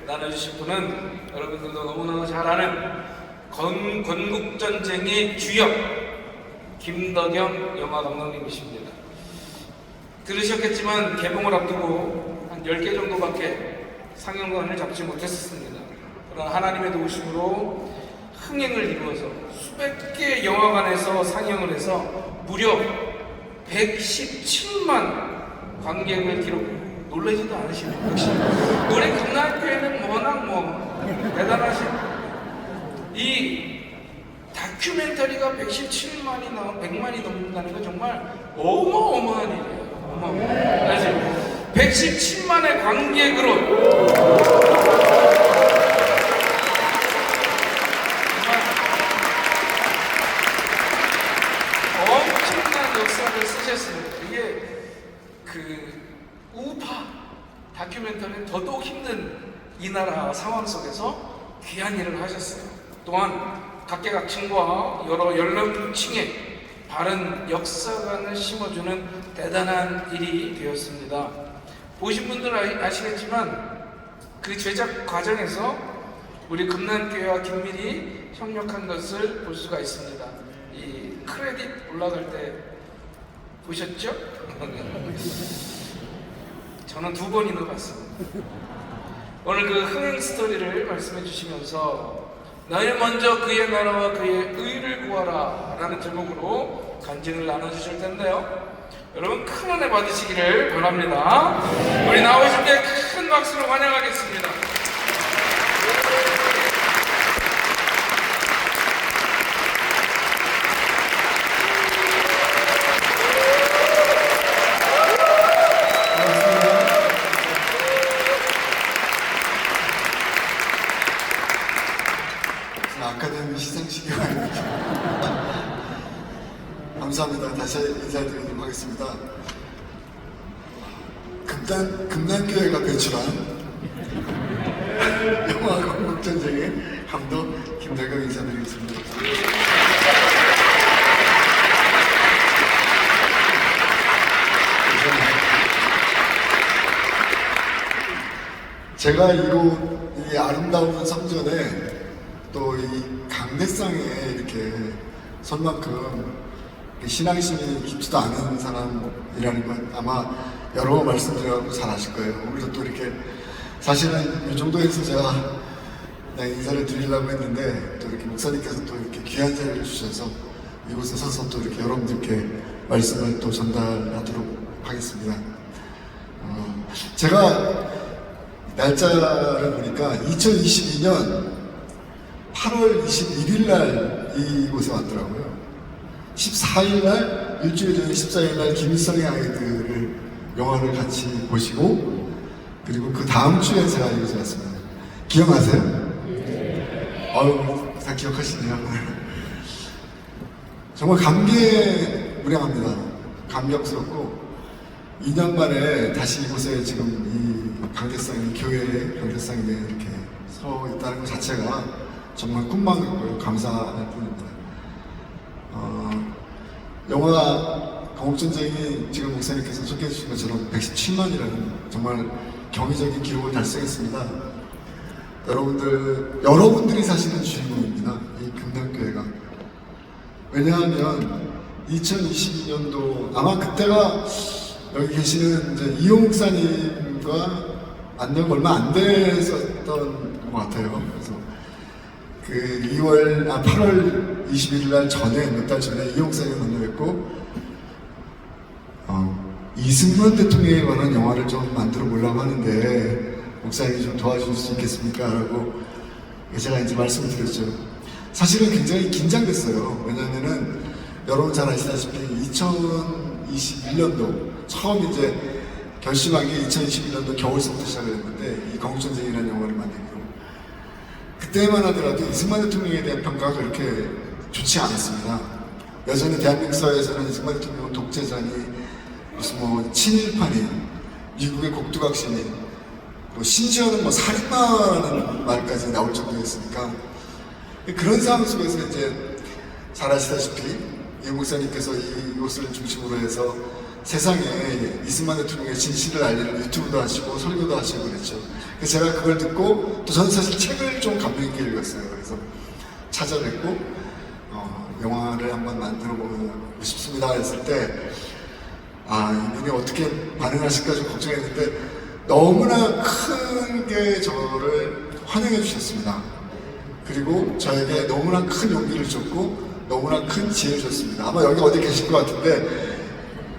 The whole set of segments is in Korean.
나눠주실 분은 여러분들도 너무너무 잘 아는 건국전쟁의 주역 김덕영 영화감독님이십니다. 들으셨겠지만 개봉을 앞두고 한 10개 정도밖에 상영관을 잡지 못했었습니다. 그러나 하나님의 도우심으로 흥행을 이루어서 수백 개 영화관에서 상영을 해서 무려 117만 관객을 기록. 놀라지도 않으시네요. 역시 우리 금남교회는 워낙 대단하신 이 다큐멘터리가 117만이 나온 100만이 넘는다는 건 정말 어마어마한 일이에요. 어마어마한. 117만의 관객으로 엄청난 역사를 쓰셨습니다. 이게 우파 다큐멘터리는 더더욱 힘든 이 나라 상황 속에서 귀한 일을 하셨어요. 또한 각계각층과 여러 연령층에 바른 역사관을 심어주는 대단한 일이 되었습니다. 보신 분들은 아시겠지만 그 제작 과정에서 우리 금남교회와 긴밀히 협력한 것을 볼 수가 있습니다. 이 크레딧 올라갈 때 보셨죠? 저는 2번이나 봤습니다. 오늘 그 흥행 스토리를 말씀해 주시면서 너희는 먼저 그의 나라와 그의 의를 구하라 라는 제목으로 간증을 나눠주실 텐데요. 여러분 큰 은혜 받으시기를 바랍니다. 우리 나오실 때 큰 박수로 환영하겠습니다. 아카데미 시상식에 와 있는 감사합니다. 다시 인사드리도록 하겠습니다. 금남교회가 배출한 영화 건국전쟁의 감독 김덕영 인사드리겠습니다. 제가 이 아름다운 성전에 또 이 강대상에 이렇게 선 만큼 신앙심이 깊지도 않은 사람이라는 건 아마 여러 번 말씀드려가지고 잘 아실 거예요. 그래서 또 이렇게 사실은 이 정도에서 제가 그냥 인사를 드리려고 했는데 또 이렇게 목사님께서 또 이렇게 귀한 자리를 주셔서 이곳에 서서 또 이렇게 여러분들께 말씀을 또 전달하도록 하겠습니다. 제가 날짜를 보니까 2022년 8월 21일 날 이곳에 왔더라고요. 14일 날, 일주일 전에 14일 날 김일성의 아이들을 영화를 같이 보시고 그리고 그 다음 주에 제가 이곳에 왔습니다. 기억나세요? 네. 다 기억하시네요. 정말 감개무량합니다. 감격스럽고 2년 만에 다시 이곳에 지금 이 강대상이 교회의 강대상에 이렇게 서 있다는 것 자체가 정말 꿈만 같고요. 감사할 뿐입니다. 영화 건국전쟁이 지금 목사님께서 소개해 주신 것처럼 117만이라는 정말 경이적인 기록을 달성했습니다. 여러분들이 사실은 주인공입니다. 이 금남교회가. 왜냐하면 2022년도 아마 그때가 여기 계시는 이제 이용 목사님과 만난 얼마 안 됐었던 것 같아요. 그래서 그 8월 21일 날 전에 몇 달 전에 이용 목사님 만나뵙고 이승만 대통령에 관한 영화를 좀 만들어 보려고 하는데 목사님이 좀 도와줄 수 있겠습니까? 라고 제가 이제 말씀을 드렸죠. 사실은 굉장히 긴장됐어요. 왜냐면은 여러분 잘 아시다시피 2021년도 처음 이제 결심한 게 2021년도 겨울서부터 시작을 했는데 이 건국전쟁이라는 영화를 만들고 그때만 하더라도 이승만 대통령에 대한 평가가 그렇게 좋지 않았습니다. 여전히 대한민국 사회에서는 이승만 대통령은 독재자니 무슨 친일파니 미국의 곡두각시니 심지어는 살인마라는 말까지 나올 정도였으니까 그런 상황 속에서 이제 잘 아시다시피 이 목사님께서 이곳을 중심으로 해서 세상에 이승만 대통령의 진실을 알리는 유튜브도 하시고 설교도 하시고 그랬죠. 그래서 제가 그걸 듣고 또 저는 사실 책을 좀 감명 있게 읽었어요. 그래서 찾아뵙고 영화를 한번 만들어 보고 싶습니다 했을 때 이분이 어떻게 반응하실까 좀 걱정했는데 너무나 크게 저를 환영해 주셨습니다. 그리고 저에게 너무나 큰 용기를 줬고 너무나 큰 지혜를 줬습니다. 아마 여기 어디 계실 것 같은데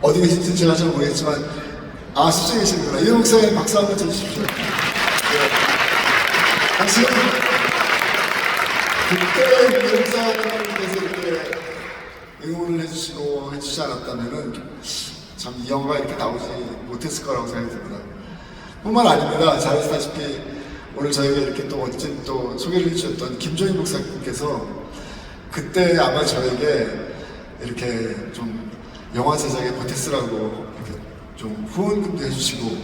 어디 계신지 제가 잘 모르겠지만 수정에 계시는구나. 이 목사님 박수 한번 쳐주십시오. 네. 당신 그때 목사님께서 이렇게 응원을 해주시고 해주지 않았다면은 참 이 영화가 이렇게 나오지 못했을 거라고 생각이 듭니다. 뿐만 아닙니다. 잘 아시다시피 오늘 저에게 이렇게 또 멋진 또 소개를 해주셨던 김종인 목사님께서 그때 아마 저에게 이렇게 좀 영화 제작에 보태쓰라고 이렇게 좀 후원금도 해주시고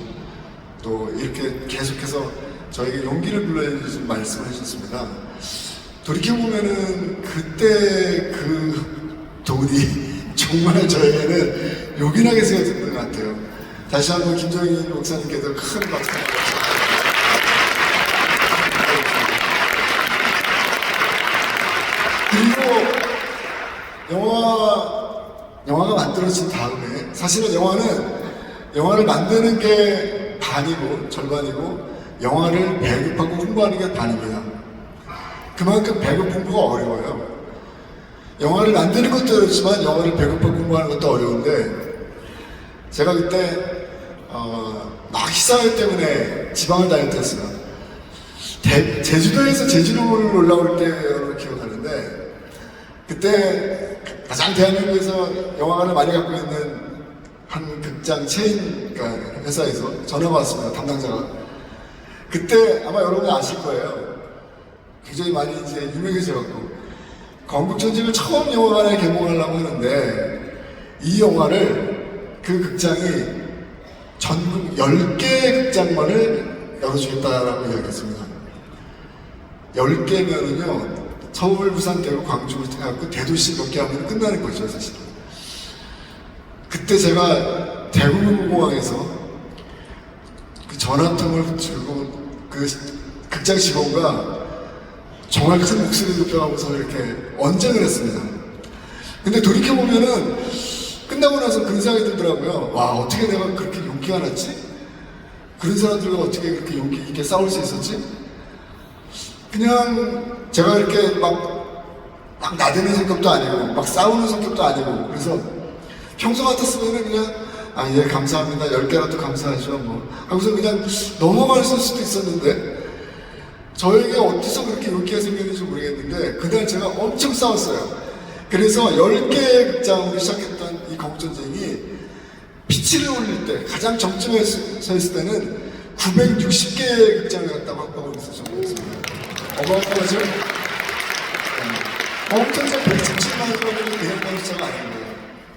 또 이렇게 계속해서 저에게 용기를 불러주신 말씀을 해주셨습니다. 돌이켜보면은 그때 그 돈이 정말 저에게는 요긴하게 쓰여졌던 것 같아요. 다시 한번 김정희 목사님께서 큰 박수 그리고 영화가 만들어진 다음에 사실은 영화를 만드는 게 반이고 절반이고 영화를 배급하고 홍보하는 게 반입니다. 그만큼 배급 홍보가 어려워요. 영화를 만드는 것도 어렵지만 영화를 배급하고 홍보하는 것도 어려운데 제가 그때 막 시사회 때문에 지방을 다닐 때였어요. 제주도에서 제주도를 올라올 때를 기억하는데 그때 가장 대한민국에서 영화관을 많이 갖고 있는 한 극장 체인 회사에서 전화가 왔습니다. 담당자가. 그때 아마 여러분이 아실 거예요. 굉장히 많이 이제 유명해져갖고 건국전쟁을 처음 영화관에 개봉하려고 하는데 이 영화를 그 극장이 전국 10개 극장만을 열어주겠다라고 이야기했습니다. 10개면은요 서울, 부산, 대구, 광주 해갖고 대도시 몇 개 하면 끝나는 거죠 사실은. 그때 제가 대구공항에서 그 전화통을 들고 그 극장 직원과 정말 큰 목소리를 높여가면서 이렇게 언쟁을 했습니다. 근데 돌이켜보면은 끝나고 나서 그런 생각이 들더라고요. 와, 어떻게 내가 그렇게 용기가 났지? 그런 사람들과 어떻게 그렇게 용기 있게 싸울 수 있었지? 그냥 제가 이렇게 막 나대는 성격도 아니고 막 싸우는 성격도 아니고 그래서 평소 같았으면 그냥 예 감사합니다 10개라도 감사하죠 뭐 하고서 그냥 넘어갈 수도 있었는데 저에게 어디서 그렇게 용기가 생겼는지 모르겠는데 그날 제가 엄청 싸웠어요. 그래서 10개의 극장으로 시작했던 이 건국전쟁이 피치를 올릴 때 가장 정점에 서 있을 때는 960개의 극장을 갖다가 확보하고 있었습니다. 어마어마하죠? 건국전쟁 117만 원이 대형만 숫자가 아닙니다.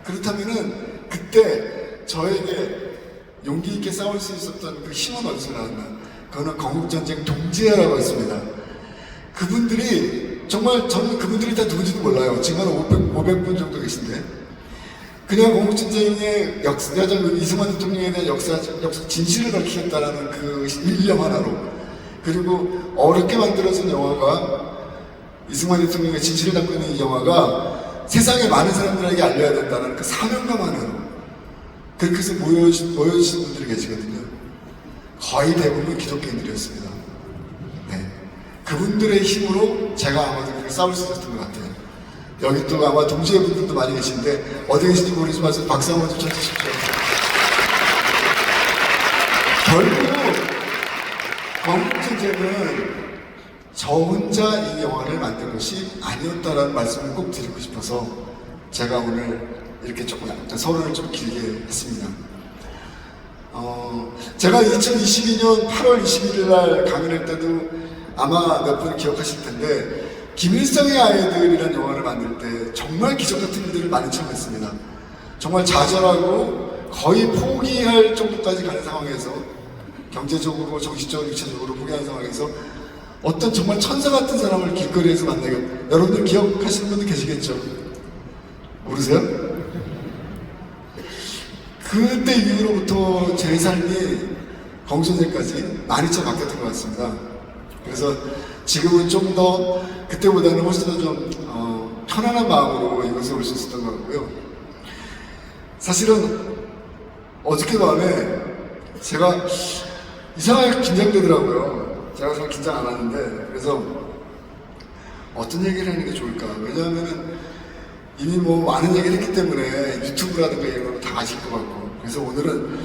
그렇다면은 그때 저에게 용기 있게 싸울 수 있었던 그 힘은 어디서 나왔나? 그거는 건국전쟁 동지회라고 했습니다. 그분들이 정말 저는 그분들이 다 누군지도 몰라요. 지금 한 500분 정도 계신데 그냥 건국전쟁의 역사적 이승만 대통령에 대한 역사 진실을 밝히겠다라는 그 일념 하나로 그리고 어렵게 만들어진 영화가 이승만 대통령의 진실을 담고 있는 이 영화가 세상에 많은 사람들에게 알려야 된다는 그 사명감 하나로 그렇게 해서 모여주신 분들이 계시거든요. 거의 대부분 기독교인들이었습니다. 네. 그분들의 힘으로 제가 아마 그렇게 싸울 수 있었던 것 같아요. 여기 또 아마 동지의 분들도 많이 계신데 어디 계신지 모르지만 박수 한번 좀 쳐주십시오. 결국 건국전쟁은 저 혼자 이 영화를 만든 것이 아니었다라는 말씀을 꼭 드리고 싶어서 제가 오늘 이렇게 조금 서론을 좀 길게 했습니다. 제가 2022년 8월 21일 날 강연할 때도 아마 몇 분 기억하실 텐데 김일성의 아이들이라는 영화를 만들 때 정말 기적 같은 일들을 많이 체험했습니다. 정말 좌절하고 거의 포기할 정도까지 가는 상황에서 경제적으로, 정신적으로, 육체적으로 포기하는 상황에서 어떤 정말 천사 같은 사람을 길거리에서 만나게 여러분들 기억하시는 분들 계시겠죠? 모르세요? 그때 이후로부터 제 삶이 검선제까지 많이 좀 바뀌었던 것 같습니다. 그래서 지금은 좀 더 그때보다는 훨씬 더 좀 편안한 마음으로 이곳에 올 수 있었던 것 같고요. 사실은 어저께 밤에 제가 이상하게 긴장되더라고요. 제가 정말 긴장 안 하는데, 그래서 어떤 얘기를 하는 게 좋을까? 왜냐하면 이미 뭐 많은 얘기를 했기 때문에 유튜브라든가 이런 거 다 아실 것 같고, 그래서 오늘은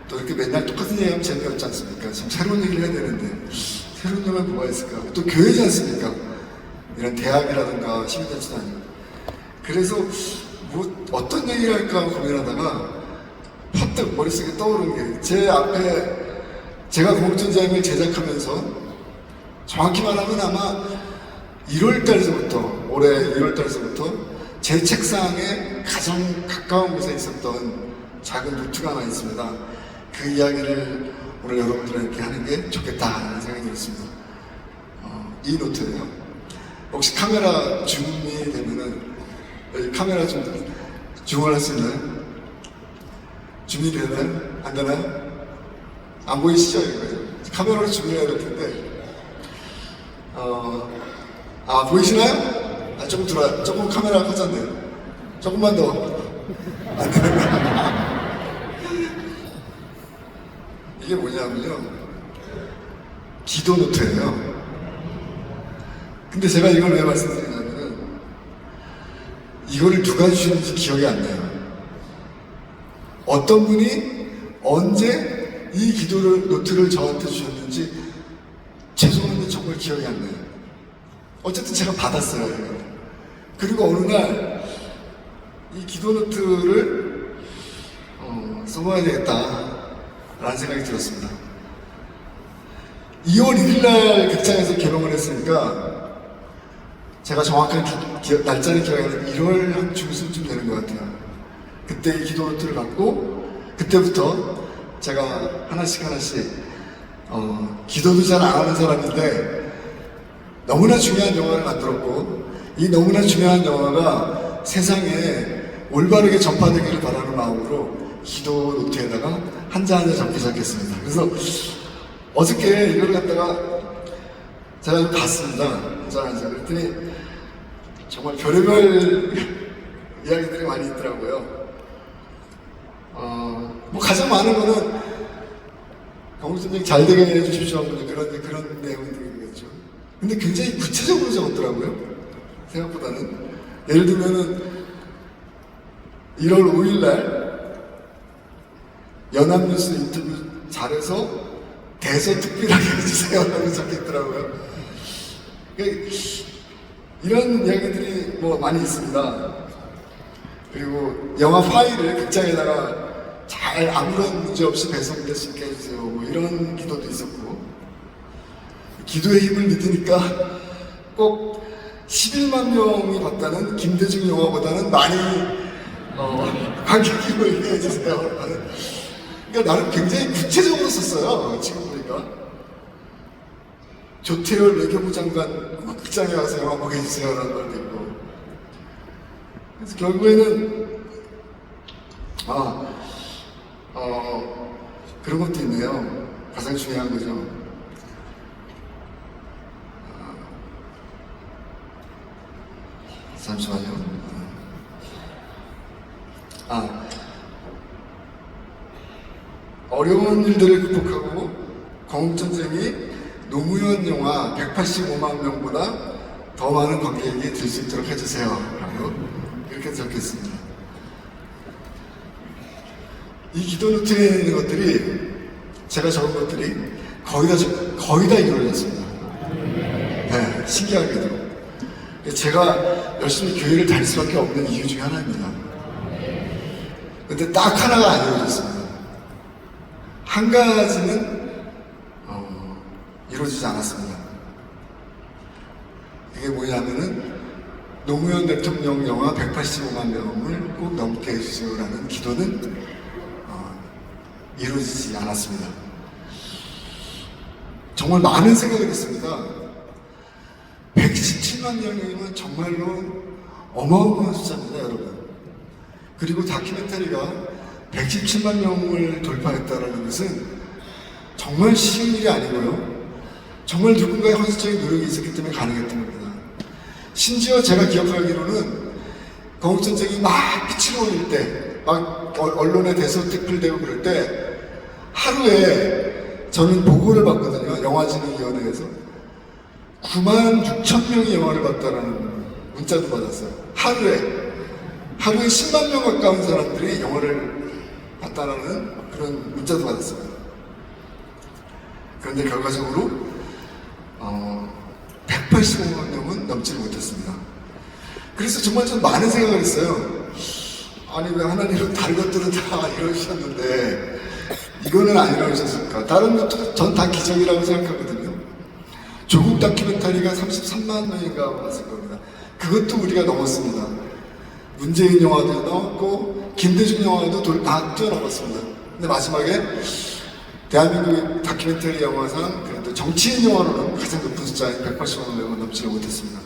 또 이렇게 맨날 똑같은 얘기하면 재미없지 않습니까? 지금 새로운 얘기를 해야 되는데 새로운 얘기가 뭐가 있을까? 또 교회지 않습니까? 이런 대학이라든가 시민단체도 아니고. 그래서 뭐 어떤 얘기를 할까 고민하다가 퍼뜩 머릿속에 떠오른 게, 제 앞에 제가 공전자임을 제작하면서 정확히 말하면 아마 1월달서부터, 올해 1월달서부터 제 책상에 가장 가까운 곳에 있었던 작은 노트가 하나 있습니다. 그 이야기를 오늘 여러분들에게 하는 게 좋겠다는 생각이 들었습니다. 이 노트예요. 혹시 카메라 줌이 되면은, 여기 카메라 좀 줌을 할 수 있나요? 줌이 되나요? 안 되나요? 안 보이시죠? 이거 카메라로 줌을 해야 될 텐데. 보이시나요? 조금 들어와요. 조금 카메라가 커졌네요. 조금만 더. 안 되나요? 이게 뭐냐면요, 기도 노트예요. 근데 제가 이걸 왜 말씀드리냐면은, 이거를 누가 주셨는지 기억이 안 나요. 어떤 분이 언제 이 기도를 노트를 저한테 주셨는지 죄송한데 정말 기억이 안 나요. 어쨌든 제가 받았어요, 이거. 그리고 어느 날 이 기도 노트를 써봐야 되겠다라는 생각이 들었습니다. 2월 1일날 극장에서 개봉을 했으니까 제가 정확한 날짜를 기억이 안 나는데 1월 한 중순쯤 되는 것 같아요. 그때 이 기도 노트를 받고 그때부터 제가 하나씩 기도도 잘 안 하는 사람인데 너무나 중요한 영화를 만들었고, 이 너무나 중요한 영화가 세상에 올바르게 전파되기를 바라는 마음으로 기도 노트에다가 한자 한자 적기 시작했습니다. 그래서 어저께 이걸 갖다가 제가 좀 봤습니다. 한자 한자. 그랬더니 정말 별의별 이야기들이 많이 있더라고요. 뭐 가장 많은 거는 강훈선생님 잘 되게 해주십시오 하는 그런 내용들이겠죠. 근데 굉장히 구체적으로 적었더라고요. 생각보다는. 예를 들면은 1월 5일날 연합뉴스 인터뷰 잘해서 대서특필하게 해주세요 라고 적혀있더라고요. 그러니까 이런 이야기들이 뭐 많이 있습니다. 그리고 영화 파일을 극장에다가 잘 아무런 문제 없이 배송될 수 있게 해주세요. 뭐 이런 기도도 있었고, 기도의 힘을 믿으니까 꼭 11만 명이 봤다는 김대중 영화보다는 많이 관객 힘을 해주세요. 그러니까 나름 굉장히 구체적으로 썼어요. 지금 보니까 조태열 외교부 장관 극장에 와서 영화 보게 해주세요 라는 말도 있고. 그래서 결국에는 그런 것도 있네요. 가장 중요한 거죠. 잠시만요. 어려운 일들을 극복하고 건국전쟁이 노무현 영화 185만 명보다 더 많은 관객에게 들 수 있도록 해주세요 라고 이렇게 적혔습니다. 이 기도 노트에 있는 것들이, 제가 적은 것들이 거의 다 이루어졌습니다. 네, 신기하게도. 제가 열심히 교회를 다닐 수밖에 없는 이유 중에 하나입니다. 근데 딱 하나가 안 이루어졌습니다. 한 가지는 이루어지지 않았습니다. 이게 뭐냐면은 노무현 대통령 영화 185만 명을 꼭 넘게 해주세요라는 기도는 이루어지지 않았습니다. 정말 많은 생각을 했습니다. 117만 명이면 정말로 어마어마한 숫자입니다, 여러분. 그리고 다큐멘터리가 117만 명을 돌파했다는 것은 정말 쉬운 일이 아니고요. 정말 누군가의 헌신적인 노력이 있었기 때문에 가능했던 겁니다. 심지어 제가 기억하기로는 건국전쟁이 막 피치고 올 때, 막 언론에 대서특필되고 그럴 때 하루에 저는 보고를 받거든요. 영화진흥위원회에서 9만 6천 명이 영화를 봤다는 문자도 받았어요. 하루에 10만 명 가까운 사람들이 영화를 봤다는 그런 문자도 받았습니다. 그런데 결과적으로 185만 명은 넘지 못했습니다. 그래서 정말 좀 많은 생각을 했어요. 아니 왜 하나님은 다른 것들은 다 이러셨는데 이거는 안 이러셨을까? 다른 것도 전 다 기적이라고 생각하거든요. 조국 다큐멘터리가 33만 명인가 봤을 겁니다. 그것도 우리가 넘었습니다. 문재인 영화도 넘었고 김대중 영화도 다 뛰어넘었습니다. 근데 마지막에 대한민국 다큐멘터리 영화상 그래도 정치인 영화로는 가장 높은 숫자인 180만 명을 넘지를 못했습니다.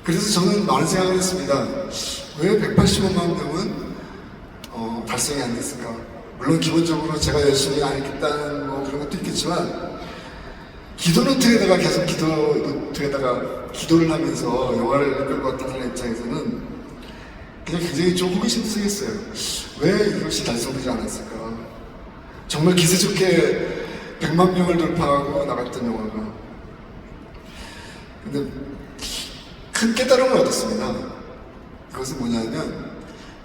그래서 저는 많은 생각을 했습니다. 왜 185만 명은 달성이 안 됐을까? 물론 기본적으로 제가 열심히 안 했겠다는 뭐 그런 것도 있겠지만 기도 노트에다가 계속 기도 노트에다가 기도를 하면서 영화를 끌고 왔던 사람 입장에서는 그냥 굉장히 좀 호기심 쓰겠어요. 왜 이것이 달성되지 않았을까? 정말 기세 좋게 100만 명을 돌파하고 나갔던 영화가. 근데 큰 깨달음을 얻었습니다. 그것은 뭐냐면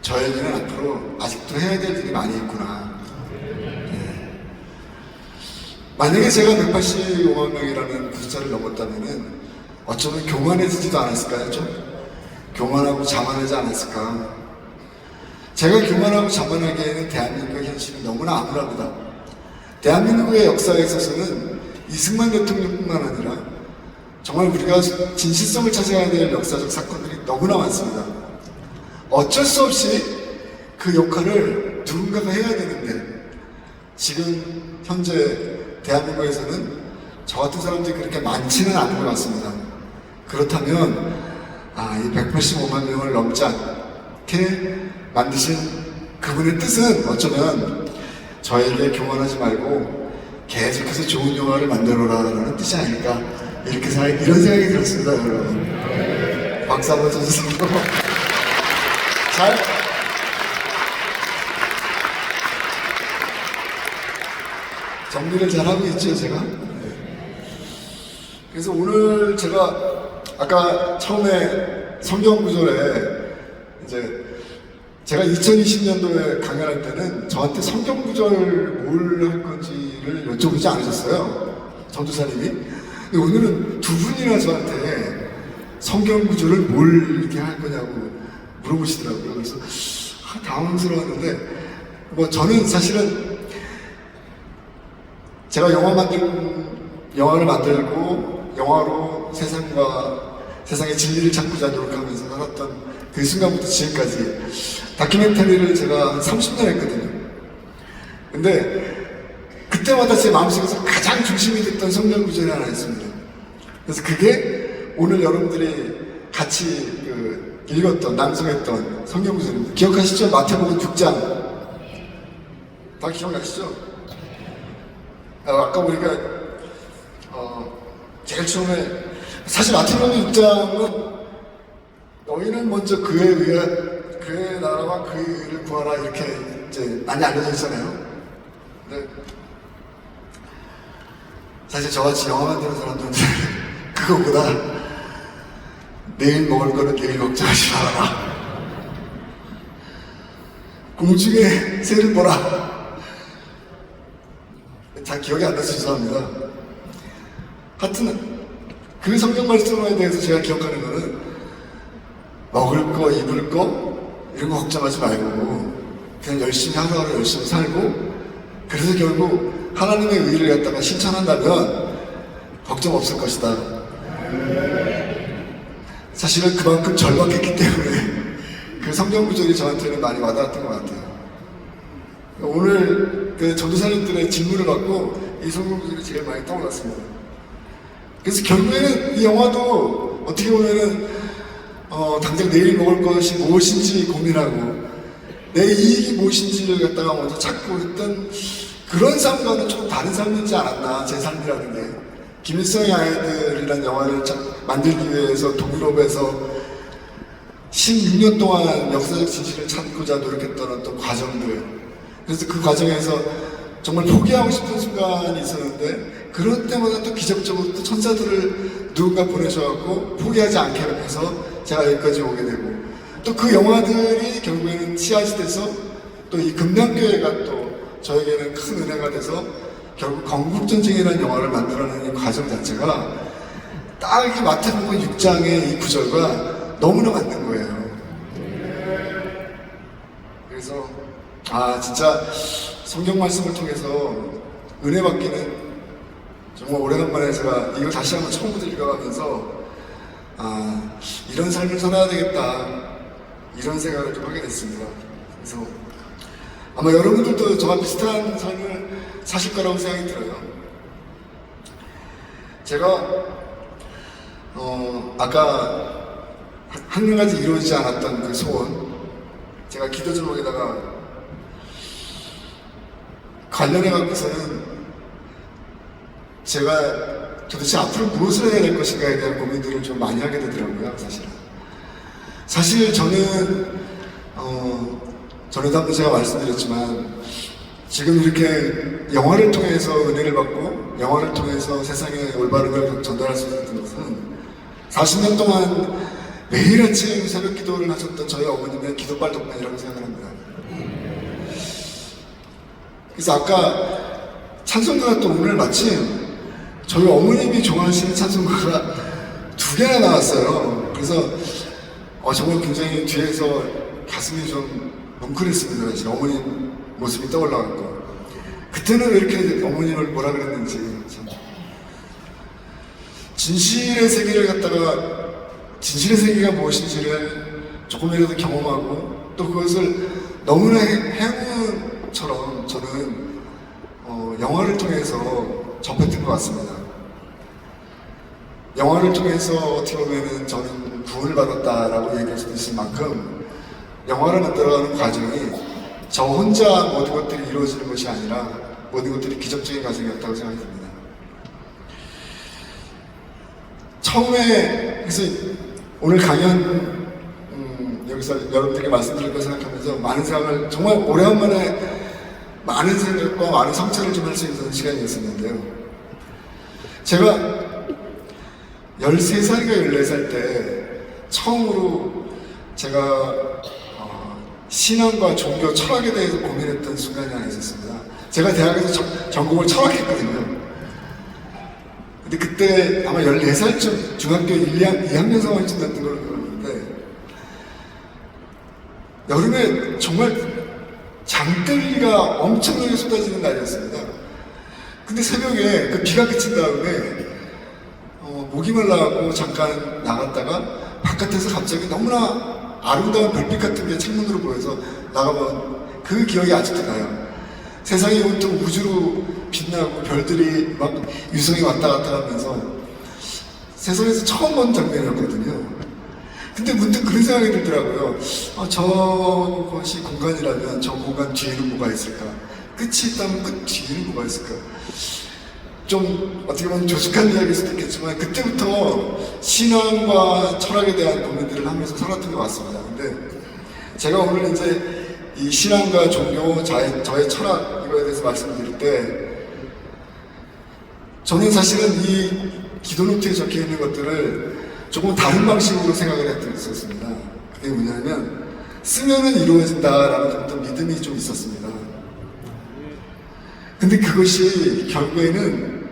저에게는 앞으로 아직도 해야 될 일이 많이 있구나. 네. 만약에 제가 185만 명이라는 그 숫자를 넘었다면은 어쩌면 교만해지지도 않았을까요? 좀 교만하고 자만하지 않았을까? 제가 교만하고 자만하기에는 대한민국의 현실이 너무나 암울합니다. 대한민국의 역사에 있어서는 이승만 대통령뿐만 아니라 정말 우리가 진실성을 찾아야 될 역사적 사건들이 너무나 많습니다. 어쩔 수 없이 그 역할을 누군가가 해야 되는데 지금 현재 대한민국에서는 저 같은 사람들이 그렇게 많지는 않은 것 같습니다. 그렇다면 이 185만 명을 넘지 않게 만드신 그분의 뜻은 어쩌면 저에게 교만하지 말고 계속해서 좋은 영화를 만들어라라는 뜻이 아닐까 이런 생각이 들었습니다. 여러분 박수 한번 쳐주세요. 정리를 잘하고 있죠 제가? 네. 그래서 오늘 제가 아까 처음에 성경 구절에 이제 제가 2020년도에 강연할 때는 저한테 성경 구절 뭘 할 건지를 여쭤보지 않으셨어요. 전도사님이. 근데 오늘은 두 분이나 저한테 성경 구절을 뭘 이렇게 할 거냐고 물어보시더라고요. 그래서 당황스러웠는데 뭐 저는 사실은 제가 영화를 만들고 영화로 세상의 진리를 찾고자 노력하면서 살았던 그 순간부터 지금까지 다큐멘터리를 제가 한 30년 했거든요. 근데 그때마다 제 마음속에서 가장 중심이 됐던 성경 구절이 하나 있습니다. 그래서 그게 오늘 여러분들이 같이 읽었던, 낭송했던 성경 구절입니다. 기억하시죠? 마태복음 6장. 다 기억나시죠? 아까 보니까 제일 처음에 사실 마태복음 6장은 너희는 먼저 그의 나라와 그의 의를 구하라 이렇게 이제 많이 알려져 있잖아요. 근데 사실 저같이 영화 만드는 사람들은 그거보다 내일 먹을 거는 내일 걱정하지 말아라. 공중의 새를 보라. 다 기억이 안 나서 죄송합니다. 하여튼 그 성경 말씀에 대해서 제가 기억하는 거는 먹을 거, 입을 거 이런 거 걱정하지 말고 그냥 열심히 하루하루 열심히 살고 그래서 결국 하나님의 의를 갖다가 실천한다면 걱정 없을 것이다. 사실은 그만큼 절박했기 때문에 그 성경 구절이 저한테는 많이 와닿았던 것 같아요. 오늘 그 전도사님들의 질문을 받고 이 성경 구절이 제일 많이 떠올랐습니다. 그래서 결국에는 이 영화도 어떻게 보면은 당장 내일 먹을 것이 무엇인지 고민하고 내 이익이 무엇인지를 갖다가 먼저 찾고 있던 그런 삶과는 조금 다른 삶이지 않았나, 제 삶이라는 게. 김일성의 아이들이라는 영화를 만들기 위해서 동유럽에서 16년 동안 역사적 진실을 찾고자 노력했던 어떤 과정들, 그래서 그 과정에서 정말 포기하고 싶은 순간이 있었는데 그럴 때마다 또 기적적으로 또 천사들을 누군가 보내셔갖고 포기하지 않게 해서 제가 여기까지 오게 되고, 또 그 영화들이 결국에는 씨앗이 돼서 또 이 금남교회가 또 저에게는 큰 은혜가 돼서 결국 건국전쟁이라는 영화를 만들어내는 이 과정 자체가 딱 이 마태복음 6장의 이 구절과 너무나 맞는 거예요. 그래서 진짜 성경 말씀을 통해서 은혜 받기는 정말 오래간만에 제가 이걸 다시 한번 처음부터 읽어가면서 이런 삶을 살아야 되겠다, 이런 생각을 좀 하게 됐습니다. 그래서 아마 여러분들도 저와 비슷한 삶을 사실 거라고 생각이 들어요. 제가 아까 한 가지 이루어지지 않았던 그 소원, 제가 기도 제목에다가 관련해 갖고서는 제가 도대체 앞으로 무엇을 해야 될 것인가에 대한 고민들을 좀 많이 하게 되더라고요. 사실 저는 전에도 한번 제가 말씀드렸지만 지금 이렇게 영화를 통해서 은혜를 받고 영화를 통해서 세상에 올바른 걸 전달할 수 있는 것은 40년 동안 매일 아침 새벽 기도를 하셨던 저희 어머님의 기도발 덕분이라고 생각합니다. 그래서 아까 찬송가가 또 오늘 마침 저희 어머님이 좋아하시는 찬송가가 2개나 나왔어요. 그래서 정말 굉장히 뒤에서 가슴이 좀 뭉클했습니다. 사실 어머님 모습이 떠올라갔고, 그때는 왜 이렇게 어머님을 뭐라 그랬는지 참. 진실의 세계가 무엇인지를 조금이라도 경험하고 또 그것을 너무나 행운처럼 저는 영화를 통해서 접했던 것 같습니다. 영화를 통해서 어떻게 보면은 저는 구원을 받았다라고 얘기할 수도 있을 만큼 영화를 만들어가는 과정이 저 혼자 모든 것들이 이루어지는 것이 아니라 모든 것들이 기적적인 과정이었다고 생각이 듭니다. 처음에 그래서 오늘 강연 여기서 여러분들에게 말씀드릴 거 생각하면서 많은 생각을, 정말 오래간만에 많은 생각과 많은 성찰을 좀 할 수 있는 시간이었었는데요. 제가 13살인가 14살 때 처음으로 제가 신앙과 종교, 철학에 대해서 고민했던 순간이 하나 있었습니다. 제가 대학에서 전공을 철학했거든요. 근데 그때 아마 14살쯤 중학교 2학년 상황쯤 됐던 걸로 기억하는데, 여름에 정말 장대비가 엄청나게 쏟아지는 날이었습니다. 근데 새벽에 그 비가 그친 다음에 목이 말라가고 잠깐 나갔다가 바깥에서 갑자기 너무나 아름다운 별빛 같은 게 창문으로 보여서 나가본 그 기억이 아직도 나요. 세상이 온통 우주로 빛나고 별들이 막 유성이 왔다 갔다 하면서 세상에서 처음 본 장면이었거든요. 근데 문득 그런 생각이 들더라고요. 저것이 공간이라면 저 공간 뒤에는 뭐가 있을까? 끝이 있다면 끝 뒤에는 뭐가 있을까? 좀 어떻게 보면 조숙한 이야기일 수도 있겠지만 그때부터 신앙과 철학에 대한 고민들을 하면서 살았던 것 같습니다. 근데 제가 오늘 이제 이 신앙과 종교, 저의 철학 이거에 대해서 말씀드릴 때 저는 사실은 이 기도노트에 적혀 있는 것들을 조금 다른 방식으로 생각을 했었습니다. 그게 뭐냐면 쓰면은 이루어진다라는 어떤 믿음이 좀 있었습니다. 근데 그것이 결국에는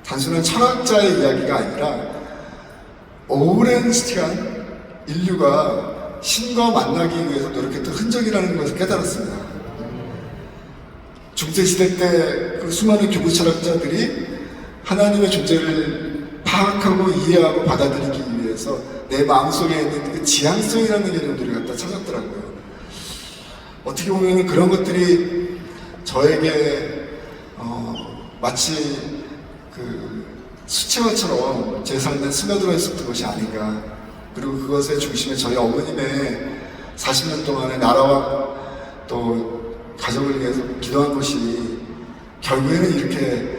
단순한 철학자의 이야기가 아니라 오랜 시간 인류가 신과 만나기 위해서 노력했던 흔적이라는 것을 깨달았습니다. 중세시대 때 그 수많은 교부 철학자들이 하나님의 존재를 파악하고 이해하고 받아들이기 위해서 내 마음속에 있는 그 지향성이라는 개념들을 갖다 찾았더라고요. 어떻게 보면 그런 것들이 저에게 마치 그 수채화처럼 제 삶에 스며들어 있었던 것이 아닌가. 그리고 그것의 중심에 저희 어머님의 40년 동안의 나라와 또 가족을 위해서 기도한 것이 결국에는 이렇게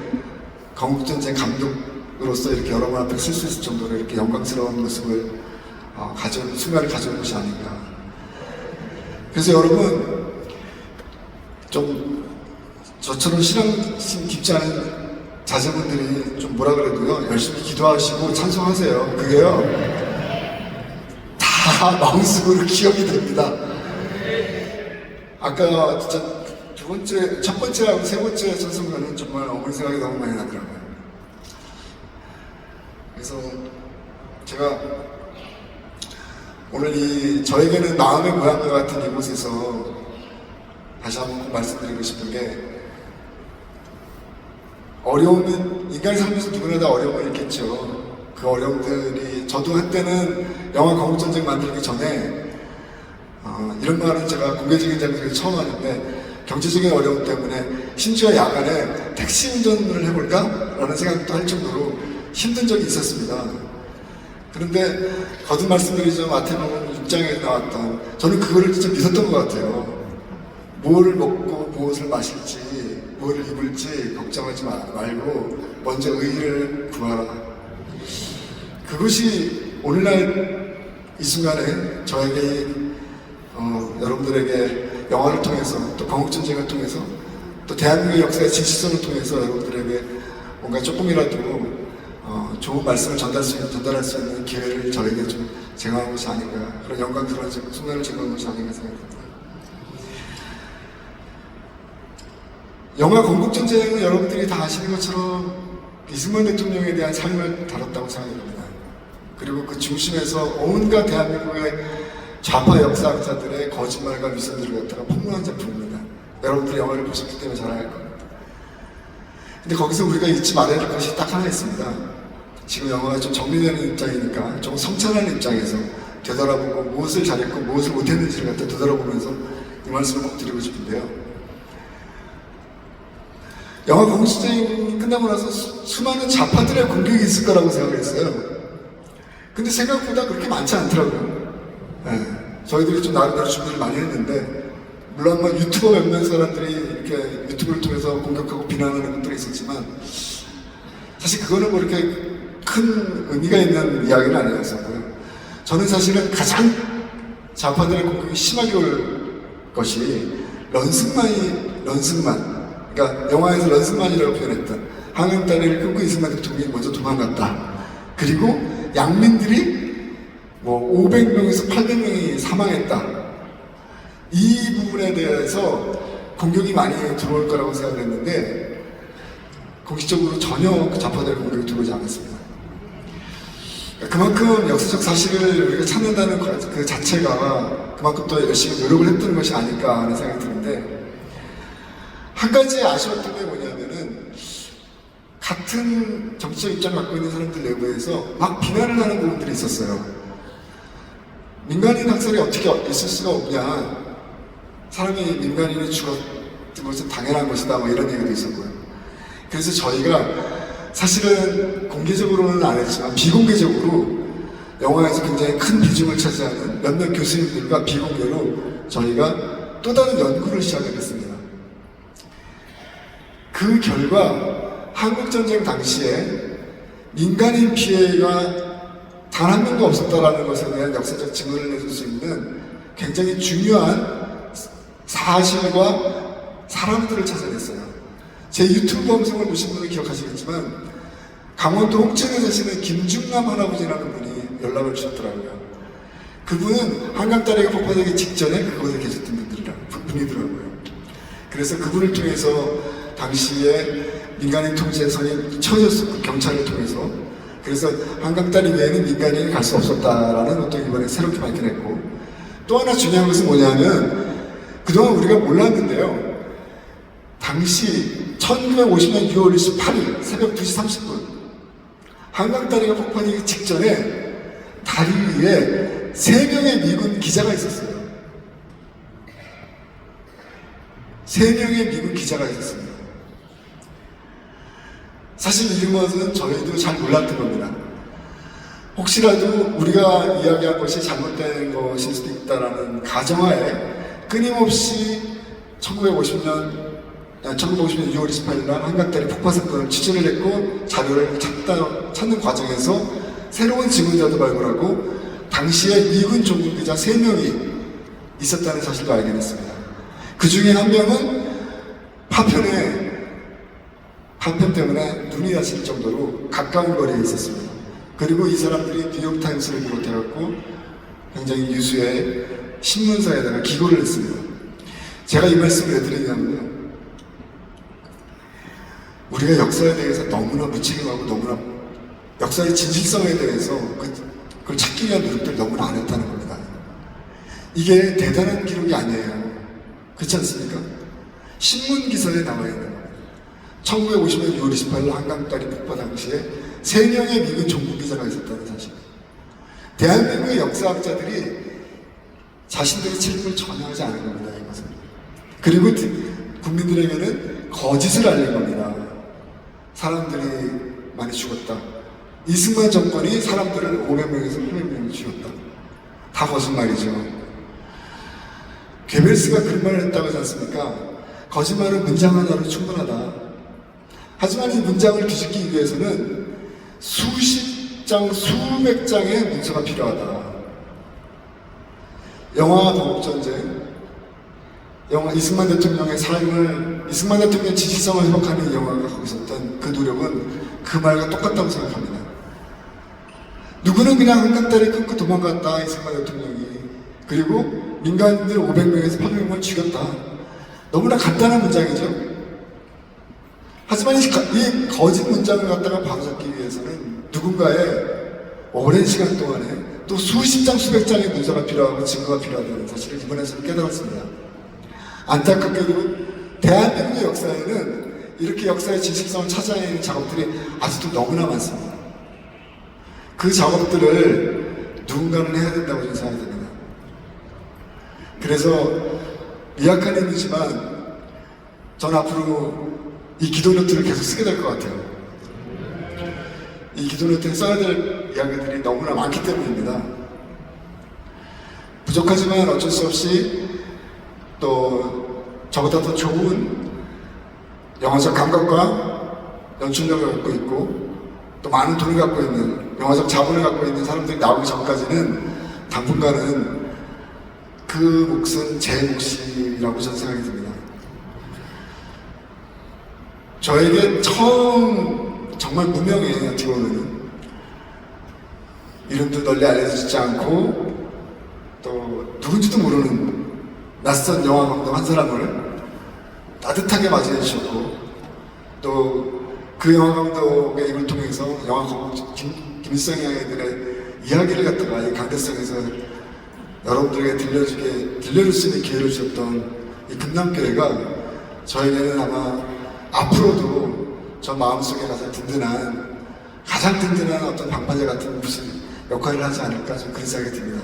건국전쟁 감독으로서 이렇게 여러분 앞에 쓸 수 있을 정도로 이렇게 영광스러운 모습을 순간을 가져온 것이 아닌가. 그래서 여러분 좀 저처럼 신앙심 깊지 않은 자제분들이 좀 뭐라 그래도요 열심히 기도하시고 찬송하세요. 그게요 다 마음속으로 기억이 됩니다. 아까 진짜 첫 번째하고 세 번째 찬송가는 정말 어머니 생각이 너무 많이 나더라고요. 그래서 제가 오늘 저에게는 마음의 모양과 같은 이곳에서 다시 한번 꼭 말씀드리고 싶은 게, 어려움은 인간이 살면서 누구나 다 어려움이 있겠죠. 그 어려움들이, 저도 한때는 영화 건국전쟁 만들기 전에 이런 말은 제가 공개적인 장소에서 처음 하는데, 경제적인 어려움 때문에 심지어 야간에 택시 운전을 해볼까? 라는 생각도 할 정도로 힘든 적이 있었습니다. 그런데 거듭 말씀드리죠. 마태복음 6장에 나왔던, 저는 그거를 진짜 믿었던 것 같아요. 뭐를 먹고 무엇을 마실지 뭐를 입을지 걱정하지 말고 먼저 의를 구하라. 그것이 오늘날 이 순간에 저에게 여러분들에게 영화를 통해서 또 건국전쟁을 통해서 또 대한민국의 역사의 진실성을 통해서 여러분들에게 뭔가 조금이라도 좋은 말씀을 전달할 수 있는 기회를 저에게 좀 제공한 것이 아닌가, 그런 영광스러운 순간을 제공한 것이 아닌가 생각합니다. 영화 건국전쟁은 여러분들이 다 아시는 것처럼 이승만 대통령에 대한 삶을 다뤘다고 생각합니다. 그리고 그 중심에서 온갖 대한민국의 좌파 역사학자들의 거짓말과 위선들을 갖다가 폭로한 작품입니다. 여러분들이 영화를 보셨기 때문에 잘 알 겁니다. 근데 거기서 우리가 잊지 말아야 할 것이 딱 하나 있습니다. 지금 영화가 좀 정리되는 입장이니까 좀 성찰하는 입장에서 되돌아보고 무엇을 잘했고 무엇을 못했는지를 갖다 되돌아보면서 이 말씀을 꼭 드리고 싶은데요. 영화 건국전쟁이 끝나고 나서 수많은 좌파들의 공격이 있을 거라고 생각했어요. 근데 생각보다 그렇게 많지 않더라고요. 네. 저희들이 좀 나름대로 준비를 많이 했는데, 물론 뭐 유튜버 몇몇 사람들이 이렇게 유튜브를 통해서 공격하고 비난하는 것들이 있었지만, 사실 그거는 뭐 이렇게 큰 의미가 있는 이야기는 아니었었고요. 저는 사실은 가장 좌파들의 공격이 심하게 올 것이 런승만, 그러니까 영화에서 런승만이라고 표현했던 항암다리를 끊고 이승만 대통령이 먼저 도망갔다. 그리고 양민들이 뭐 500명에서 800명이 사망했다. 이 부분에 대해서 공격이 많이 들어올 거라고 생각을 했는데, 공식적으로 전혀 좌파들의 공격이 들어오지 않았습니다. 그만큼 역사적 사실을 우리가 찾는다는 그 자체가 그만큼 또 열심히 노력을 했던 것이 아닐까 하는 생각이 드는데, 한 가지 아쉬웠던 게 뭐냐면은, 같은 정치적 입장을 갖고 있는 사람들 내부에서 막 비난을 하는 부분들이 있었어요. 민간인 학살이 어떻게 있을 수가 없냐, 사람이 민간인이 죽었던 것은 당연한 것이다, 뭐 이런 얘기도 있었고요. 그래서 저희가 사실은 공개적으로는 안 했지만 비공개적으로 영화에서 굉장히 큰 비중을 차지하는 몇몇 교수님들과 비공개로 저희가 또 다른 연구를 시작했습니다. 그 결과 한국전쟁 당시에 민간인 피해가 단 한 명도 없었다라는 것에 대한 역사적 증언을 내줄 수 있는 굉장히 중요한 사실과 사람들을 찾아냈어요. 제 유튜브 방송을 보신 분은 기억하시겠지만, 강원도 홍천에 사시는 김중남 할아버지라는 분이 연락을 주셨더라고요. 그분은 한강다리가 폭파되기 직전에 그곳에 계셨던 분이더라고요. 그래서 그분을 통해서 당시에 민간인 통제선이 쳐졌었고, 경찰을 통해서. 그래서 한강다리 외에는 민간인이 갈 수 없었다라는 것도 이번에 새롭게 밝혀냈고, 또 하나 중요한 것은 뭐냐면, 그동안 우리가 몰랐는데요, 당시 1950년 6월 28일 새벽 2시 30분 한강다리가 폭파되기 직전에 다리 위에 3명의 미군 기자가 있었어요. 3명의 미군 기자가 있었습니다. 사실 이런 것은 저희도 잘 몰랐던 겁니다. 혹시라도 우리가 이야기한 것이 잘못된 것일 수도 있다라는 가정하에 끊임없이 1950년 6월 28일 날 한강다리 폭파 사건을 취재를 했고 자료를 찾는 과정에서 새로운 증언자도 발굴하고 당시에 미군 종군 기자 3명이 있었다는 사실도 알게 됐습니다. 그 중에 한 명은 파편 때문에 눈이 다칠 정도로 가까운 거리에 있었습니다. 그리고 이 사람들이 뉴욕타임스를 비롯해갖고 굉장히 유수의 신문사에다가 기고를 했습니다. 제가 이 말씀을 왜 드리냐면요, 우리가 역사에 대해서 너무나 무책임하고 너무나 역사의 진실성에 대해서 그걸 찾기 위한 노력들을 너무나 안 했다는 겁니다. 이게 대단한 기록이 아니에요. 그렇지 않습니까? 신문 기사에 나와 있는 겁니다. 1950년 6월 28일 한강다리 폭파 당시에 3명의 미군 종군 기자가 있었다는 사실. 대한민국의 역사학자들이 자신들의 책임을 전혀 하지 않은 겁니다. 이것은. 그리고 국민들에게는 거짓을 알린 겁니다. 사람들이 많이 죽었다. 이승만 정권이 사람들을 500명에서 800명을 죽였다. 다 거짓말이죠. 괴벨스가 그런 말을 했다고 하지 않습니까? 거짓말은 문장 하나로 충분하다. 하지만 이 문장을 뒤집기 위해서는 수십 장, 수백 장의 문서가 필요하다. 영화 동국전쟁, 영화 이승만 대통령의 삶을, 이승만 대통령의 지지성을 회복하는 영화가 거기 있었던 그 노력은 그 말과 똑같다고 생각합니다. 누구는 그냥 한강다리 끊고 도망갔다, 이승만 대통령이. 그리고 민간인들 500명에서 800명을 죽였다. 너무나 간단한 문장이죠. 하지만 이 거짓 문장을 갖다가 바로잡기 위해서는 누군가의 오랜 시간 동안에 또 수십 장, 수백 장의 문서가 필요하고 증거가 필요하다는 사실을 이번에서는 깨달았습니다. 안타깝게도 대한민국의 역사에는 이렇게 역사의 진실성을 찾아내는 작업들이 아직도 너무나 많습니다. 그 작업들을 누군가는 해야 된다고 저는 생각합니다. 그래서 미약한 힘이지만 전 앞으로 이 기도노트를 계속 쓰게 될 것 같아요. 이 기도노트에 써야 될 이야기들이 너무나 많기 때문입니다. 부족하지만 어쩔 수 없이 또 저보다 더 좋은 영화적 감각과 연출력을 갖고 있고 또 많은 돈을 갖고 있는 영화적 자본을 갖고 있는 사람들이 나오기 전까지는 당분간은 그 몫은 제 몫이라고 저는 생각이 듭니다. 저에게 처음 정말 무명의 어떻게 보면은 이름도 널리 알려지지 않고 또 누군지도 모르는 낯선 영화 감독 한 사람을 따뜻하게 맞이해 주셨고 또 그 영화 감독의 입을 통해서 영화 감독 김일성이 아이들의 이야기를 갖다가 이 강대성에서 여러분들에게 들려줄 수 있는 기회를 주셨던 이 금남교회가 저에게는 아마 앞으로도 저 마음속에 가장 든든한 어떤 방파제 같은 무슨 역할을 하지 않을까 좀 그런 생각이 듭니다.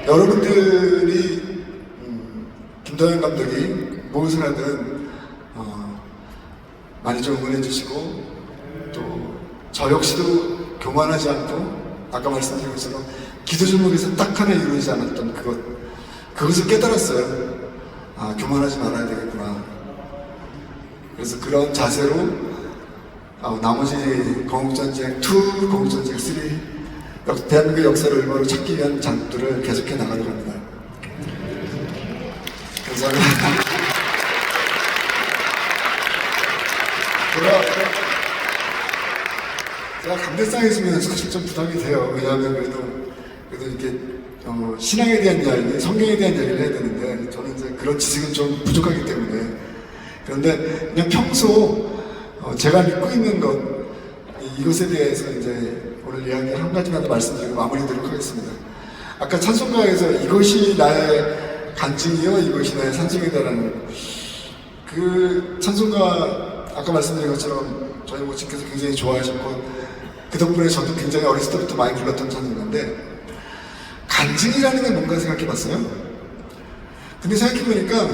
여러분들이 김도현 감독이 무엇을 하든 많이 좀 응원해 주시고 또 저 역시도 교만하지 않고 아까 말씀드린 것처럼 기도 제목에서 딱 하나 이루어지지 않았던 그것을 깨달았어요. 아, 교만하지 말아야 되겠구나. 그래서 그런 자세로 나머지 건국전쟁 2, 건국전쟁 3 대한민국의 역사를 일본으로 찾기 위한 작업들을 계속해 나가려고 합니다. 감사합니다. 제가 강대상에 있으면 사실 좀 부담이 돼요. 왜냐하면 그래도 이렇게 신앙에 대한 이야기, 성경에 대한 이야기를 해야 되는데 저는 이제 그런 지식은 좀 부족하기 때문에 그런데 그냥 평소 제가 믿고 있는 것 이것에 대해서 이제 오늘 이야기 한 가지만 더 말씀드리고 마무리하도록 하겠습니다. 아까 찬송가에서 이것이 나의 간증이요, 이것이 나의 산증이다라는 그 찬송가 아까 말씀드린 것처럼 저희 모친께서 굉장히 좋아하셨고 그 덕분에 저도 굉장히 어렸을 때부터 많이 불렀던 찬송가인데 간증이라는 게 뭔가 생각해봤어요. 근데 생각해보니까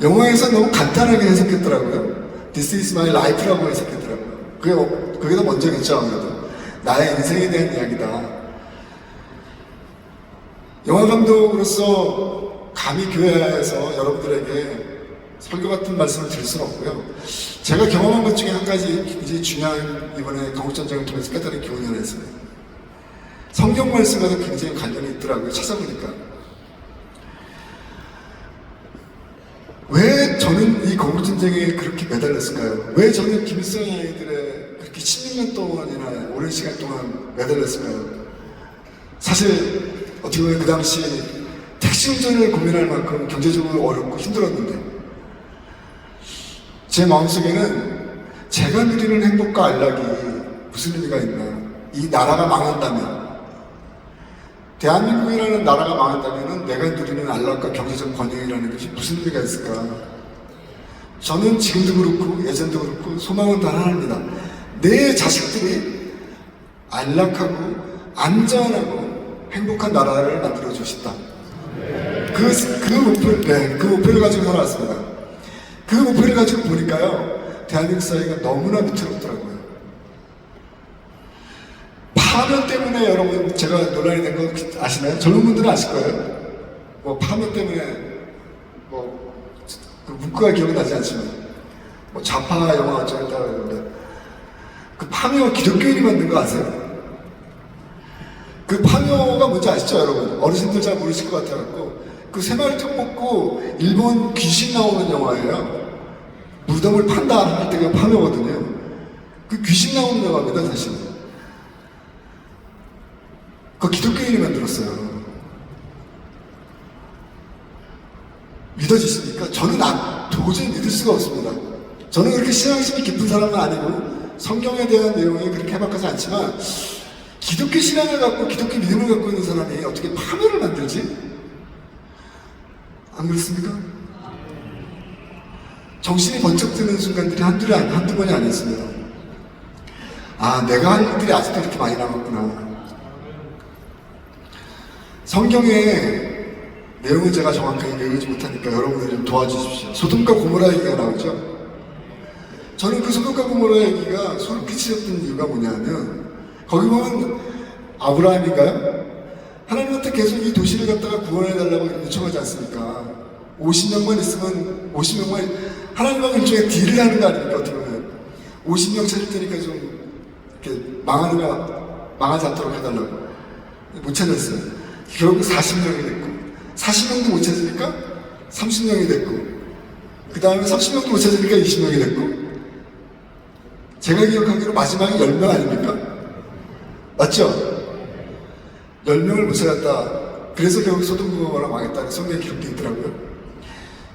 영화에서 너무 간단하게 해석했더라고요. This is my life라고 해석했더라고요. 그게 더 먼저겠죠, 아무래도. 나의 인생에 대한 이야기다. 영화 감독으로서 감히 교회에서 여러분들에게 설교 같은 말씀을 드릴 수는 없고요. 제가 경험한 것 중에 한 가지 굉장히 중요한 이번에 건국전쟁을 통해서 깨달은 교훈이 하나 있습니다. 성경 말씀과도 굉장히 관련이 있더라고요. 찾아보니까. 왜 저는 이 건국전쟁에 그렇게 매달렸을까요? 왜 저는 김일성의 아이들의 그렇게 16년 동안이나 오랜 시간 동안 매달렸을까요? 사실 어떻게 보면 그 당시 택시 운전을 고민할 만큼 경제적으로 어렵고 힘들었는데 제 마음속에는 제가 누리는 행복과 안락이 무슨 의미가 있나. 이 나라가 망한다면, 대한민국이라는 나라가 망한다면 내가 누리는 안락과 경제적 번영이라는 것이 무슨 의미가 있을까. 저는 지금도 그렇고 예전도 그렇고 소망은 단 하나입니다. 내 자식들이 안락하고 안전하고 행복한 나라를 만들어주고 싶다. 그 목표를 가지고 살아왔습니다. 그 목표를 가지고 보니까요, 대한민국 사회가 너무나 위태롭더라고요. 파면 때문에 여러분, 제가 논란이 된 거 아시나요? 젊은 분들은 아실 거예요. 뭐, 파면 때문에, 그 문구가 기억나지 않지만, 뭐, 좌파 영화 어쩌겠다 그러는데, 그 파묘 기독교인이 만든 거 아세요? 그 파묘가 뭔지 아시죠, 여러분? 어르신들 잘 모르실 것 같아갖고, 그 새마을통 먹고 일본 귀신 나오는 영화예요. 무덤을 판다 할 때가 파묘거든요. 그 귀신 나오는 영화입니다, 사실. 그거 기독교인이 만들었어요. 믿어지십니까? 저는 도저히 믿을 수가 없습니다. 저는 그렇게 신앙심이 깊은 사람은 아니고 성경에 대한 내용이 그렇게 해박하지 않지만 기독교 신앙을 갖고 기독교 믿음을 갖고 있는 사람이 어떻게 파묘를 만들지? 안 그렇습니까? 정신이 번쩍 드는 순간들이 한두 번이 아니었습니다. 아, 내가 할 일들이 아직도 이렇게 많이 남았구나. 성경의 내용은 제가 정확하게 외우지 못하니까 여러분들 좀 도와주십시오. 소돔과 고모라 얘기가 나오죠? 저는 그 소돔과 고모라 얘기가 소름 끼치셨던 이유가 뭐냐면, 거기 보면 아브라함인가요? 하나님한테 계속 이 도시를 갖다가 구원해달라고 요청하지 않습니까? 50명만 있으면 50명만 하나님하고 일종의 딜을 하는 거 아닙니까? 어떻게 보면 50명 찾을 테니까 좀 이렇게 망하지 않도록 해달라고. 못 찾았어요. 결국 40명이 됐고, 40명도 못 찾으니까 30명이 됐고, 그 다음에 30명도 못 찾으니까 20명이 됐고, 제가 기억하기로 마지막에 10명 아닙니까? 맞죠? 10명을 못 찾았다. 그래서 결국 소돔 고모라 망했다는 성경에 기록되어 있더라고요.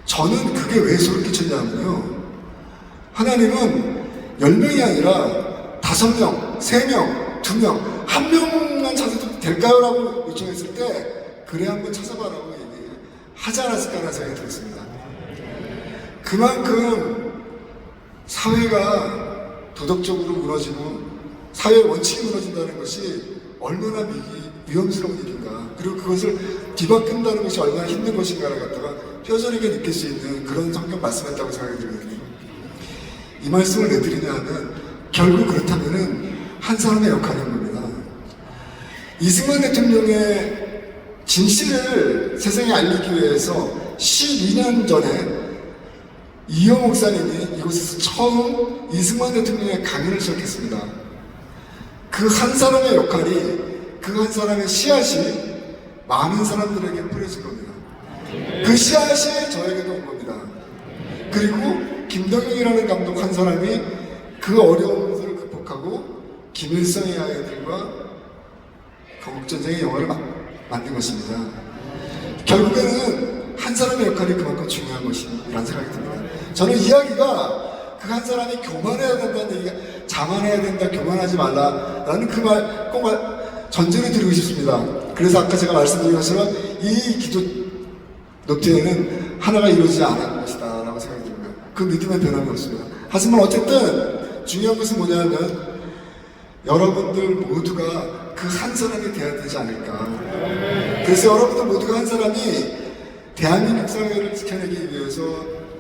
저는 그게 왜 소름 끼쳤냐면요, 하나님은 10명이 아니라 5명, 3명, 2명, 1명만 찾아도 될까요? 라고 요청했을 때 그래 한번 찾아봐라고 얘기하지 않았을까라는 생각이 들었습니다. 그만큼 사회가 도덕적으로 무너지고 사회의 원칙이 무너진다는 것이 얼마나 위험스러운 일인가, 그리고 그것을 뒤바꾼다는 것이 얼마나 힘든 것인가를 갖다가 뼈저리게 느낄 수 있는 그런 성경 말씀이었다고 생각이 들거든요. 이 말씀을 왜 드리냐 하면, 결국 그렇다면은 한 사람의 역할인 겁니다. 이승만 대통령의 진실을 세상에 알리기 위해서 12년 전에 이호 목사님이 이곳에서 처음 이승만 대통령의 강연을 시작했습니다. 그 한 사람의 역할이, 그 한 사람의 씨앗이 많은 사람들에게 뿌려진 겁니다. 그 씨앗이 저에게도 온 겁니다. 그리고 김덕영이라는 감독 한 사람이 그 어려운 것을 극복하고 김일성의 아이들과 건국전쟁의 영화를 만든 것입니다. 결국에는 한 사람의 역할이 그만큼 중요한 것이라는 생각이 듭니다. 저는 이야기가 그 한 사람이 교만해야 된다는 얘기가, 자만해야 된다, 교만하지 말라라는 그 말 꼭 전제를 드리고 싶습니다. 그래서 아까 제가 말씀드린 것처럼 이 기도 노트에는 하나가 이루어지지 않을 것이다 라고 생각이 듭니다. 그 믿음의 변함이 없습니다. 하지만 어쨌든 중요한 것은 뭐냐면, 여러분들 모두가 그 한 사람이 되어야 되지 않을까. 그래서 여러분들 모두가 한 사람이 대한민국 사회를 지켜내기 위해서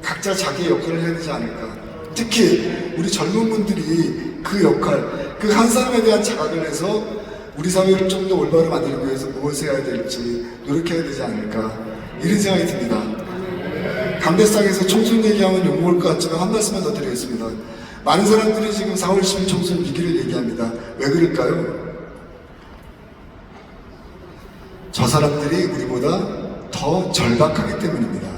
각자 자기의 역할을 해야 되지 않을까. 특히 우리 젊은 분들이 그 역할, 그 한 사람에 대한 자각을 해서 우리 사회를 좀 더 올바로 만들기 위해서 무엇을 해야 될지 노력해야 되지 않을까. 이런 생각이 듭니다. 강대상에서 총선 얘기하면 욕먹을 것 같지만 한 말씀만 더 드리겠습니다. 많은 사람들이 지금 4월 10일 총선 위기를 얘기합니다. 왜 그럴까요? 저 사람들이 우리보다 더 절박하기 때문입니다.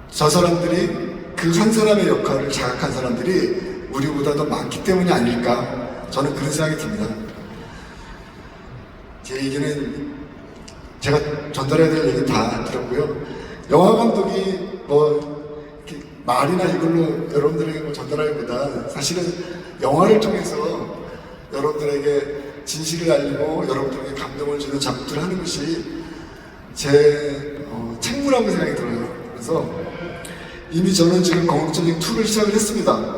저 사람들이 그 한 사람의 역할을 자각한 사람들이 우리보다 더 많기 때문이 아닐까, 저는 그런 생각이 듭니다. 제 얘기는 제가 전달해야 될 얘기 다 들었고요. 영화 감독이 뭐 이렇게 말이나 이걸로 여러분들에게 뭐 전달하기보다 사실은 영화를 통해서 여러분들에게 진실을 알리고 여러분들에게 감동을 주는 작품들을 하는 것이 제 책무라고 생각이 들어요. 그래서 이미 저는 지금 건국전쟁 2를 시작을 했습니다.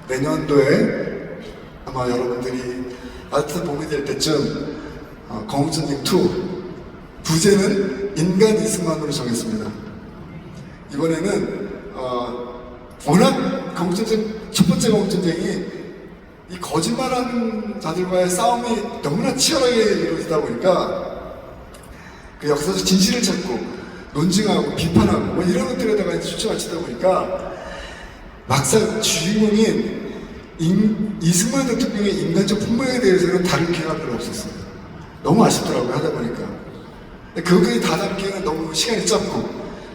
내년도에 아마 여러분들이 따뜻한 봄이 될 때쯤 건국전쟁 2 부제는 인간 이승만으로 정했습니다. 이번에는 워낙 건국전쟁 첫 번째 건국전쟁이 이 거짓말하는 자들과의 싸움이 너무나 치열하게 이루어지다 보니까 그 역사적 진실을 찾고 논증하고 비판하고 뭐 이런 것들에다가 초점을 맞추다 보니까 막상 주인공인 이승만 대통령의 인간적 풍모에 대해서는 다룰 기회가 별로 없었어요. 너무 아쉽더라고요, 하다 보니까. 그거까지 다 담기에는 너무 시간이 짧고,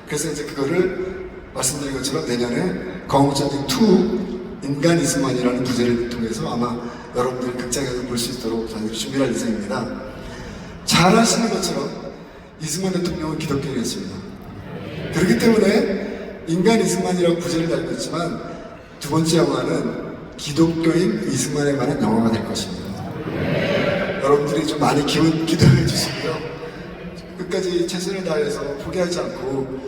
그래서 이제 그거를 말씀드린 것처럼 내년에 건국전쟁 2 인간 이승만이라는 부제를 통해서 아마 여러분들이 극장에서 볼 수 있도록 저희들이 준비할 예정입니다. 잘 아시는 것처럼 이승만 대통령은 기독교인이었습니다. 그렇기 때문에 인간 이승만이라고 부제를 달고 있지만 두 번째 영화는 기독교인 이승만에 관한 영화가 될 것입니다. 여러분들이 좀 많이 기도해 주시고요. 끝까지 최선을 다해서 포기하지 않고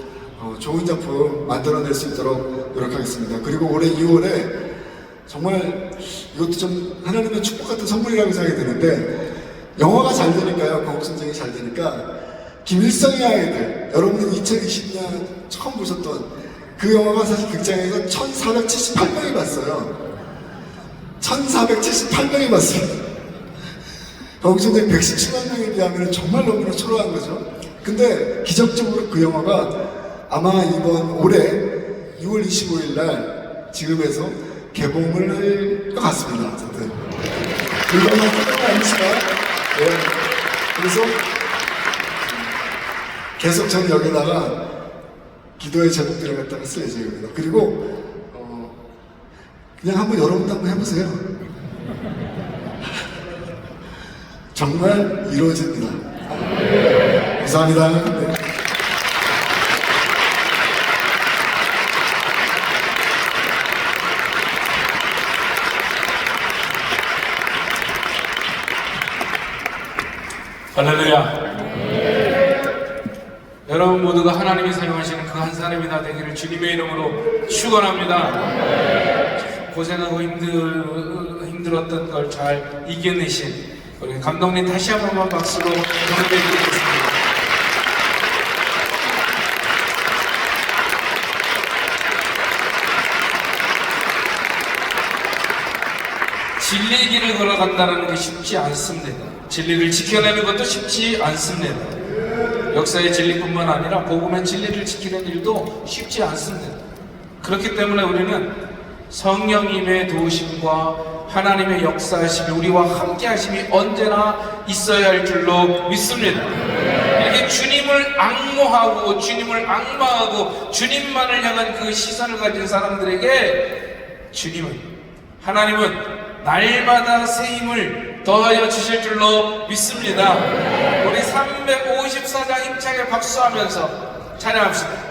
좋은 작품 만들어낼 수 있도록 노력하겠습니다. 그리고 올해 2월에 정말 이것도 좀 하나님의 축복 같은 선물이라고 생각이 드는데, 영화가 잘 되니까요, 건국전쟁이 잘 되니까 김일성의 아이들, 여러분은 2020년 처음 보셨던 그 영화가 사실 극장에서 1478명이 봤어요. 1478명이 봤어요. 건국전쟁 117만 명에 비하면 정말 너무나 초라한 거죠. 근데 기적적으로 그 영화가 아마 이번 올해 6월 25일 날 지금에서 개봉을 할 것 같습니다. 어쨌든 이거는 끝은 아니지만, 네. 그래서 계속 저는 여기다가 기도의 제목들을 갖다가 쓸 예정입니다. 그리고 그냥 한번 여러분도 한번 해보세요. 정말 이루어집니다. 감사합니다. 네. 할렐루야. 여러분 모두가 하나님이 사용하시는 그 한 사람이 다 되기를 주님의 이름으로 축원합니다. 고생하고 힘들었던 걸 잘 이겨내신 우리 감독님 다시 한 번만 박수로 보내드리겠습니다. 진리의 길을 걸어간다는 게 쉽지 않습니다. 진리를 지켜내는 것도 쉽지 않습니다. 역사의 진리뿐만 아니라 복음의 진리를 지키는 일도 쉽지 않습니다. 그렇기 때문에 우리는 성령님의 도우심과 하나님의 역사하심이 우리와 함께 하심이 언제나 있어야 할 줄로 믿습니다. 이렇게 주님을 앙모하고 주님을 앙망하고 주님만을 향한 그 시선을 가진 사람들에게 하나님은 날마다 새 힘을 더하여 주실 줄로 믿습니다. 우리 354장 힘차게 박수하면서 찬양합시다.